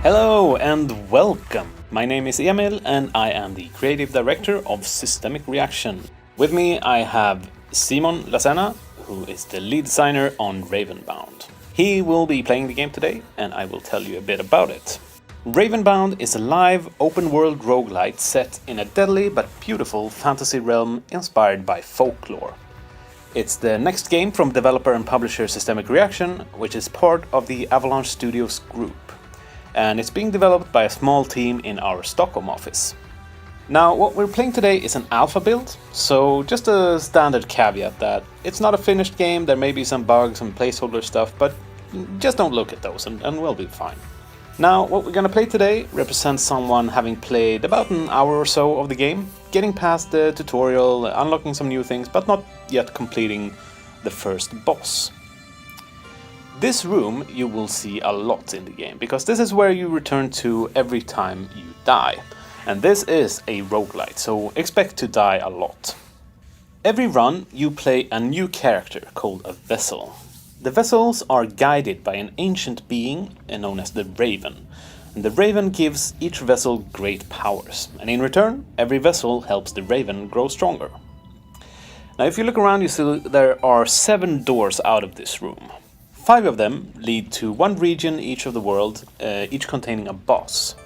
Hello and welcome! My name is Emil and I am the creative director of Systemic Reaction. With me I have Simon Lasena, who is the lead designer on Ravenbound. He will be playing the game today and I will tell you a bit about it. Ravenbound is a live, open-world roguelite set in a deadly but beautiful fantasy realm inspired by folklore. It's the next game from developer and publisher Systemic Reaction, which is part of the Avalanche Studios group. And it's being developed by a small team in our Stockholm office. Now, what we're playing today is an alpha build, so just a standard caveat that it's not a finished game, there may be some bugs and placeholder stuff, but just don't look at those and we'll be fine. Now, what we're gonna play today represents someone having played about an hour or so of the game, getting past the tutorial, unlocking some new things, but not yet completing the first boss. This room you will see a lot in the game, because this is where you return to every time you die. And this is a roguelite, so expect to die a lot. Every run you play a new character called a vessel. The vessels are guided by an ancient being known as the Raven. And the Raven gives each vessel great powers, and in return every vessel helps the Raven grow stronger. Now if you look around you see there are 7 doors out of this room. 5 of them lead to one region each of the world, each containing a boss.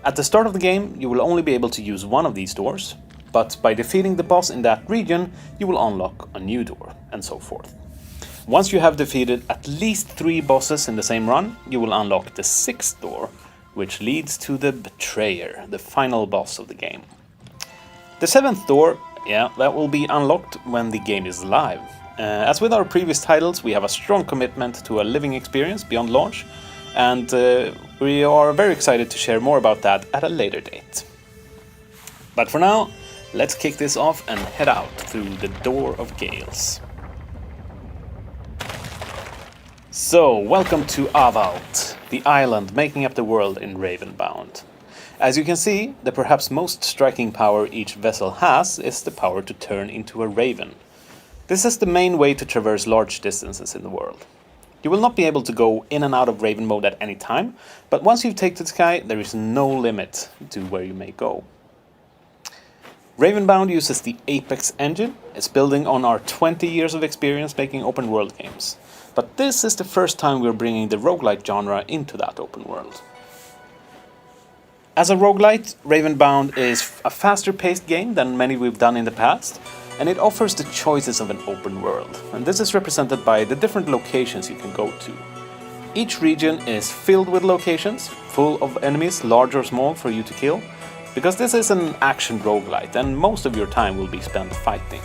At the start of the game, you will only be able to use one of these doors, but by defeating the boss in that region, you will unlock a new door, and so forth. Once you have defeated at least 3 bosses in the same run, you will unlock the 6th door, which leads to the Betrayer, the final boss of the game. The 7th door, that will be unlocked when the game is live. As with our previous titles, we have a strong commitment to a living experience beyond launch, and we are very excited to share more about that at a later date. But for now, let's kick this off and head out through the Door of Gales. So, welcome to Avalt, the island making up the world in Ravenbound. As you can see, the perhaps most striking power each vessel has is the power to turn into a raven. This is the main way to traverse large distances in the world. You will not be able to go in and out of Raven mode at any time, but once you take to the sky, there is no limit to where you may go. Ravenbound uses the Apex engine. It's building on our 20 years of experience making open world games. But this is the first time we're bringing the roguelite genre into that open world. As a roguelite, Ravenbound is a faster paced game than many we've done in the past, and it offers the choices of an open world, and this is represented by the different locations you can go to. Each region is filled with locations, full of enemies, large or small, for you to kill, because this is an action roguelite and most of your time will be spent fighting.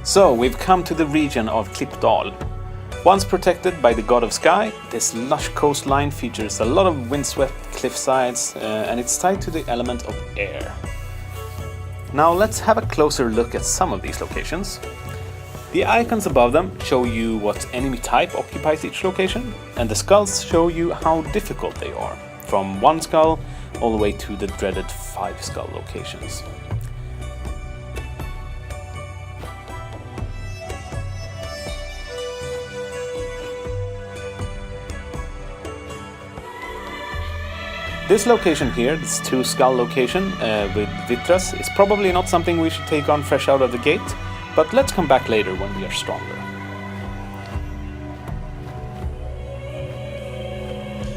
So, we've come to the region of Klippdal. Once protected by the God of Sky, this lush coastline features a lot of windswept cliffsides, and it's tied to the element of air. Now let's have a closer look at some of these locations. The icons above them show you what enemy type occupies each location, and the skulls show you how difficult they are, from 1 skull all the way to the dreaded 5 skull locations. This location here, this 2 skull location with Vitras, is probably not something we should take on fresh out of the gate, but let's come back later when we are stronger.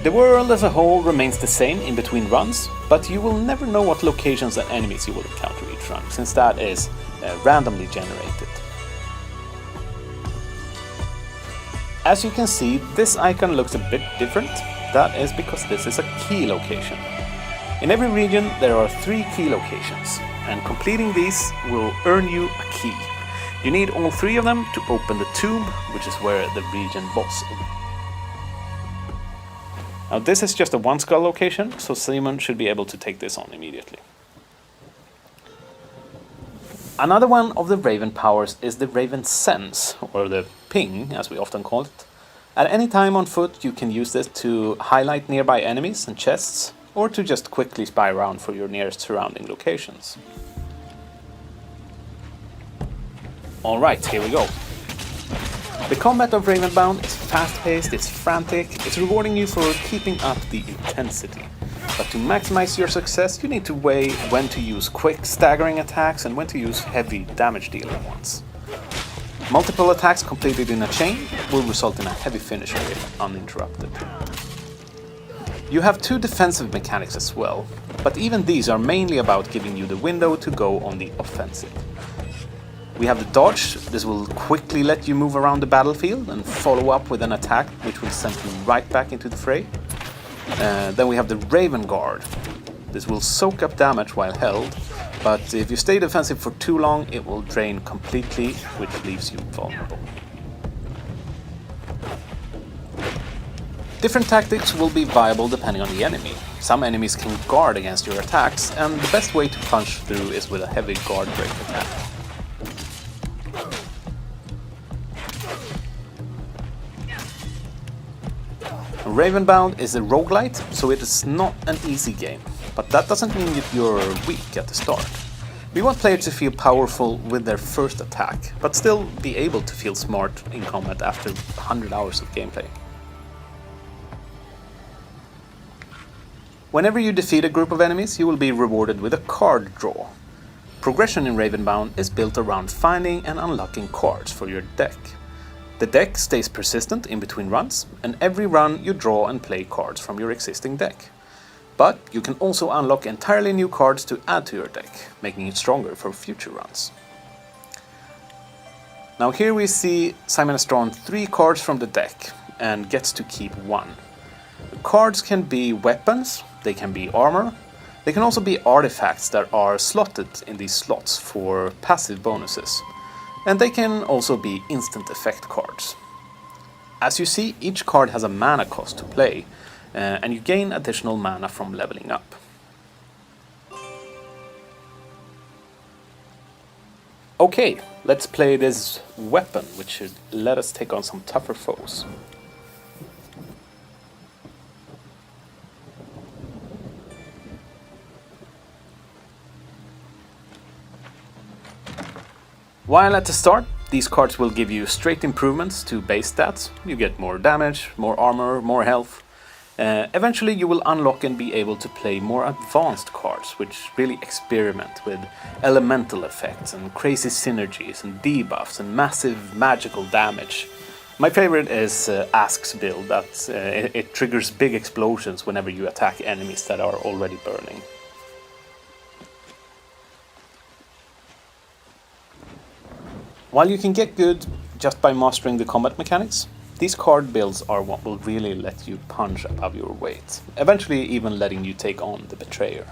The world as a whole remains the same in between runs, but you will never know what locations and enemies you will encounter each run, since that is randomly generated. As you can see, this icon looks a bit different. That is because this is a key location. In every region there are 3 key locations, and completing these will earn you a key. You need all 3 of them to open the tomb, which is where the region boss is. Now this is just a 1 skull location, so Simon should be able to take this on immediately. Another one of the Raven powers is the Raven Sense, or the ping as we often call it. At any time on foot you can use this to highlight nearby enemies and chests, or to just quickly spy around for your nearest surrounding locations. Alright, here we go. The combat of Ravenbound is fast-paced, it's frantic, it's rewarding you for keeping up the intensity. But to maximize your success, you need to weigh when to use quick, staggering attacks and when to use heavy damage-dealing ones. Multiple attacks completed in a chain will result in a heavy finisher if uninterrupted. You have two defensive mechanics as well, but even these are mainly about giving you the window to go on the offensive. We have the dodge. This will quickly let you move around the battlefield and follow up with an attack which will send you right back into the fray. Then we have the Raven Guard. This will soak up damage while held, but if you stay defensive for too long, it will drain completely, which leaves you vulnerable. Different tactics will be viable depending on the enemy. Some enemies can guard against your attacks, and the best way to punch through is with a heavy guard break attack. Ravenbound is a roguelite, so it is not an easy game, but that doesn't mean that you're weak at the start. We want players to feel powerful with their first attack, but still be able to feel smart in combat after 100 hours of gameplay. Whenever you defeat a group of enemies, you will be rewarded with a card draw. Progression in Ravenbound is built around finding and unlocking cards for your deck. The deck stays persistent in between runs, and every run you draw and play cards from your existing deck. But you can also unlock entirely new cards to add to your deck, making it stronger for future runs. Now here we see Simon has drawn 3 cards from the deck and gets to keep 1. The cards can be weapons, they can be armor, they can also be artifacts that are slotted in these slots for passive bonuses. And they can also be instant effect cards. As you see, each card has a mana cost to play, and you gain additional mana from leveling up. Okay, let's play this weapon, which should let us take on some tougher foes. While at the start, these cards will give you straight improvements to base stats. You get more damage, more armor, more health. Eventually you will unlock and be able to play more advanced cards, which really experiment with elemental effects and crazy synergies and debuffs and massive magical damage. My favorite is Ask's build, that it triggers big explosions whenever you attack enemies that are already burning. While you can get good just by mastering the combat mechanics, these card builds are what will really let you punch above your weight, eventually even letting you take on the Betrayer.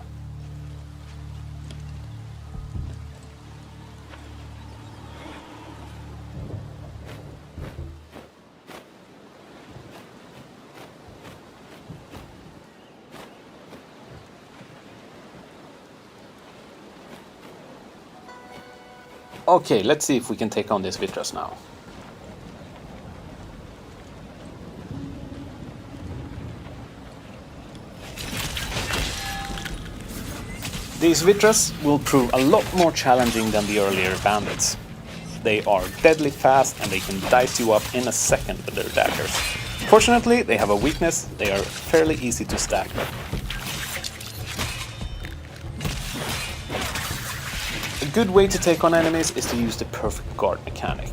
Okay, let's see if we can take on this Vitras now. These Vitras will prove a lot more challenging than the earlier bandits. They are deadly fast and they can dice you up in a second with their daggers. Fortunately, they have a weakness, they are fairly easy to stagger. A good way to take on enemies is to use the perfect guard mechanic.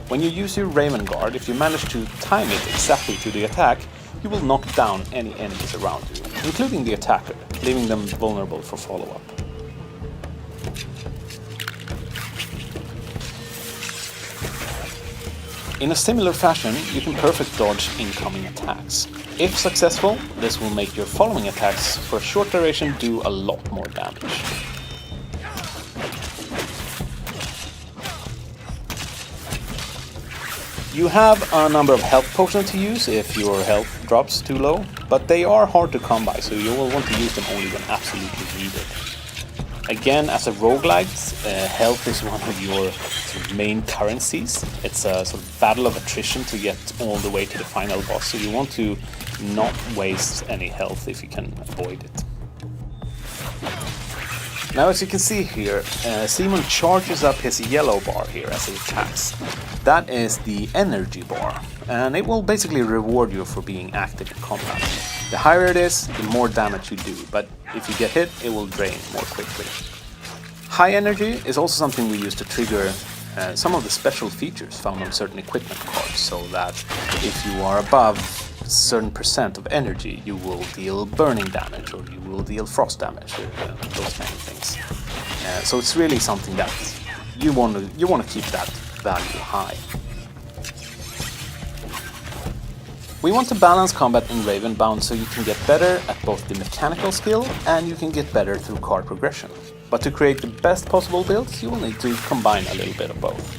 When you use your Raven Guard, if you manage to time it exactly to the attack, you will knock down any enemies around you, including the attacker, leaving them vulnerable for follow-up. In a similar fashion, you can perfect dodge incoming attacks. If successful, this will make your following attacks for a short duration do a lot more damage. You have a number of health potions to use if your health drops too low, but they are hard to come by, so you will want to use them only when absolutely needed. Again, as a roguelite, health is one of your sort of main currencies. It's a sort of battle of attrition to get all the way to the final boss, so you want to not waste any health if you can avoid it. Now as you can see here, Simon charges up his yellow bar here as he attacks. That is the energy bar, and it will basically reward you for being active in combat. The higher it is, the more damage you do, but if you get hit, it will drain more quickly. High energy is also something we use to trigger some of the special features found on certain equipment cards, so that if you are above a certain percent of energy, you will deal burning damage or you will deal frost damage, those kind of things. So it's really something that you want to keep that value high. We want to balance combat in Ravenbound so you can get better at both the mechanical skill and you can get better through card progression. But to create the best possible builds, you will need to combine a little bit of both.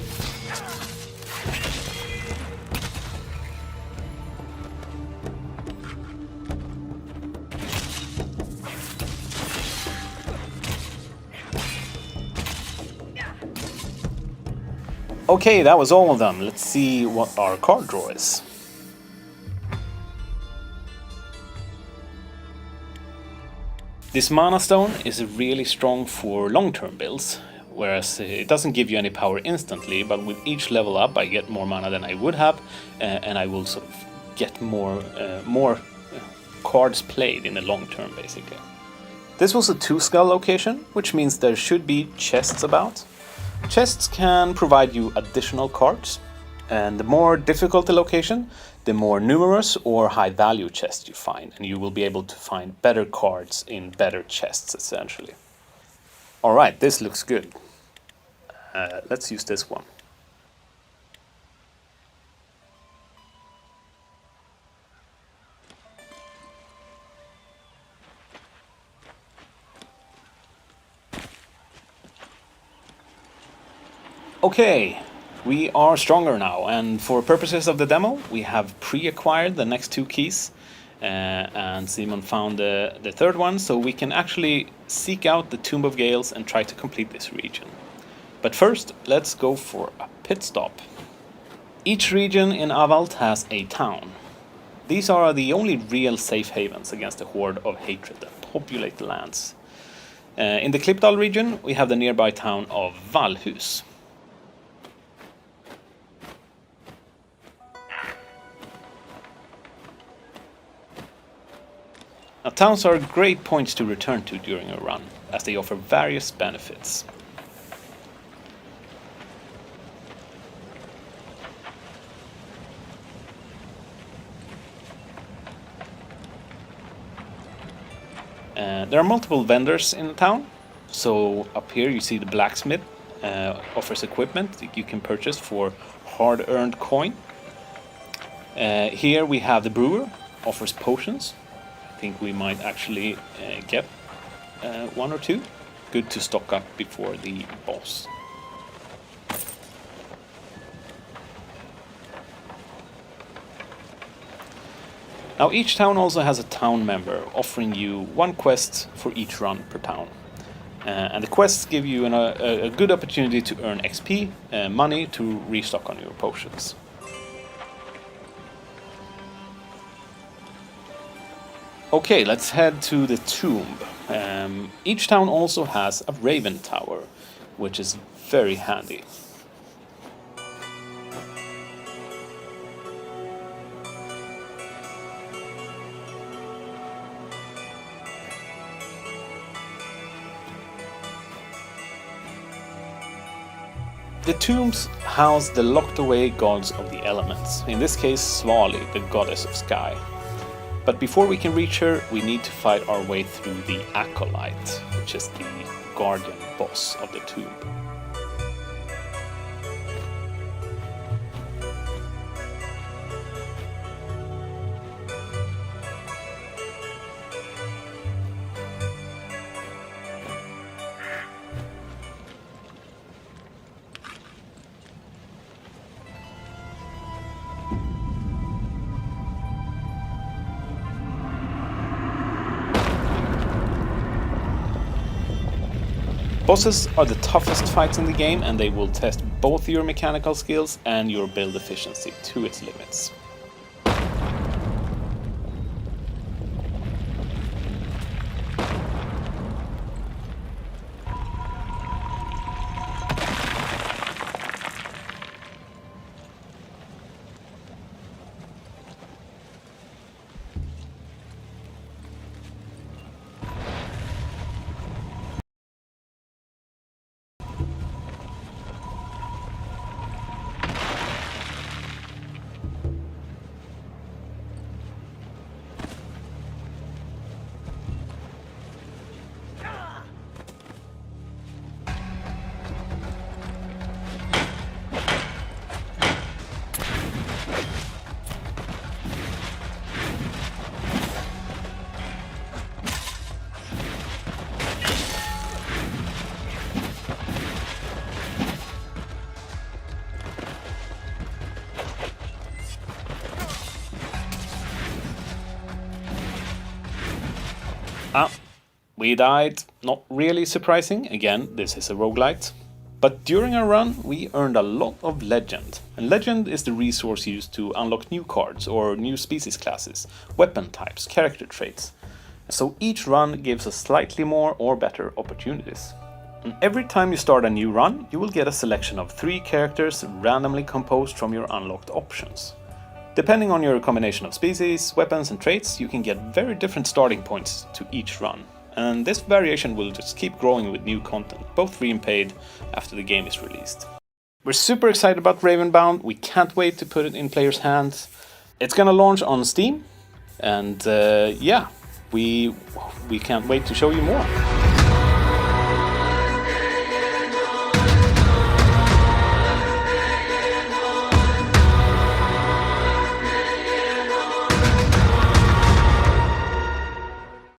Okay, that was all of them. Let's see what our card draw is. This Mana Stone is really strong for long-term builds, whereas it doesn't give you any power instantly, but with each level up I get more mana than I would have, and I will sort of get more cards played in the long term, basically. This was a 2-skull location, which means there should be chests about. Chests can provide you additional cards, and the more difficult the location, the more numerous or high-value chests you find, and you will be able to find better cards in better chests, essentially. Alright, this looks good. Let's use this one. Okay, we are stronger now, and for purposes of the demo, we have pre-acquired the next 2 keys, and Simon found the third one, so we can actually seek out the Tomb of Gales and try to complete this region. But first, let's go for a pit stop. Each region in Avalt has a town. These are the only real safe havens against the horde of hatred that populate the lands. In the Klippdal region, we have the nearby town of Valhus. Now, towns are great points to return to during a run, as they offer various benefits. There are multiple vendors in the town, so up here you see the blacksmith offers equipment that you can purchase for hard-earned coin. Here we have the brewer, offers potions. I think we might actually get 1 or 2. Good to stock up before the boss. Now each town also has a town member offering you 1 quest for each run per town. And the quests give you a good opportunity to earn XP, money to restock on your potions. Okay, let's head to the tomb. Each town also has a Raven Tower, which is very handy. The tombs house the locked-away gods of the elements, in this case Svali, the goddess of sky. But before we can reach her, we need to fight our way through the Acolyte, which is the guardian boss of the tomb. Bosses are the toughest fights in the game, and they will test both your mechanical skills and your build efficiency to its limits. We died. Not really surprising. Again, this is a roguelite. But during our run, we earned a lot of legend. And legend is the resource used to unlock new cards or new species classes, weapon types, character traits. So each run gives us slightly more or better opportunities. And every time you start a new run, you will get a selection of 3 characters randomly composed from your unlocked options. Depending on your combination of species, weapons and traits, you can get very different starting points to each run. And this variation will just keep growing with new content, both free and paid, after the game is released. We're super excited about Ravenbound. We can't wait to put it in players' hands. It's gonna launch on Steam, and yeah, we can't wait to show you more.